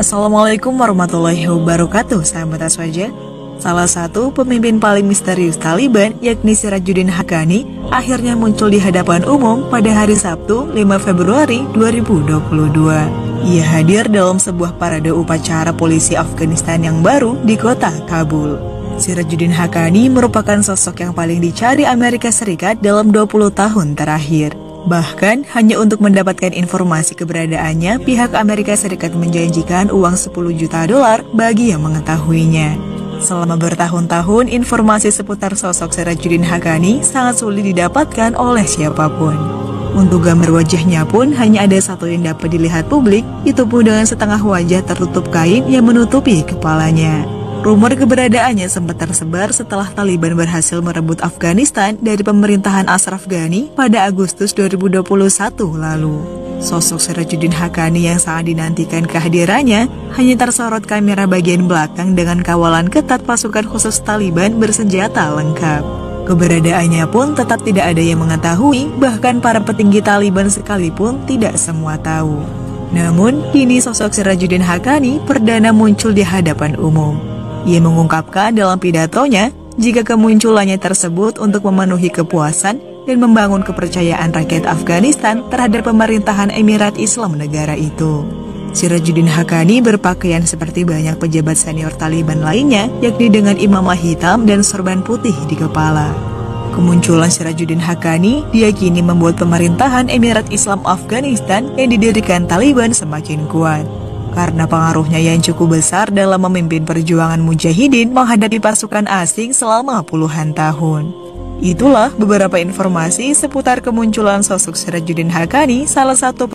Assalamualaikum warahmatullahi wabarakatuh, sahabat Aswaja. Salah satu pemimpin paling misterius Taliban, yakni Sirajuddin Haqqani, akhirnya muncul di hadapan umum pada hari Sabtu, 5 Februari 2022. Ia hadir dalam sebuah parade upacara polisi Afghanistan yang baru di kota Kabul. Sirajuddin Haqqani merupakan sosok yang paling dicari Amerika Serikat dalam 20 tahun terakhir. Bahkan, hanya untuk mendapatkan informasi keberadaannya, pihak Amerika Serikat menjanjikan uang 10 juta dolar bagi yang mengetahuinya. Selama bertahun-tahun, informasi seputar sosok Sirajuddin Haqqani sangat sulit didapatkan oleh siapapun. Untuk gambar wajahnya pun hanya ada satu yang dapat dilihat publik, itu pun dengan setengah wajah tertutup kain yang menutupi kepalanya. Rumor keberadaannya sempat tersebar setelah Taliban berhasil merebut Afghanistan dari pemerintahan Ashraf Ghani pada Agustus 2021 lalu. Sosok Sirajuddin Haqqani yang sangat dinantikan kehadirannya hanya tersorot kamera bagian belakang dengan kawalan ketat pasukan khusus Taliban bersenjata lengkap. Keberadaannya pun tetap tidak ada yang mengetahui, bahkan para petinggi Taliban sekalipun tidak semua tahu. Namun, kini sosok Sirajuddin Haqqani perdana muncul di hadapan umum. Ia mengungkapkan dalam pidatonya jika kemunculannya tersebut untuk memenuhi kepuasan dan membangun kepercayaan rakyat Afghanistan terhadap pemerintahan Emirat Islam negara itu. Sirajuddin Haqqani berpakaian seperti banyak pejabat senior Taliban lainnya, yakni dengan imamah hitam dan sorban putih di kepala. Kemunculan Sirajuddin Haqqani diyakini membuat pemerintahan Emirat Islam Afghanistan yang didirikan Taliban semakin kuat. Karena pengaruhnya yang cukup besar dalam memimpin perjuangan mujahidin menghadapi pasukan asing selama puluhan tahun. Itulah beberapa informasi seputar kemunculan sosok Sirajuddin Haqqani, salah satu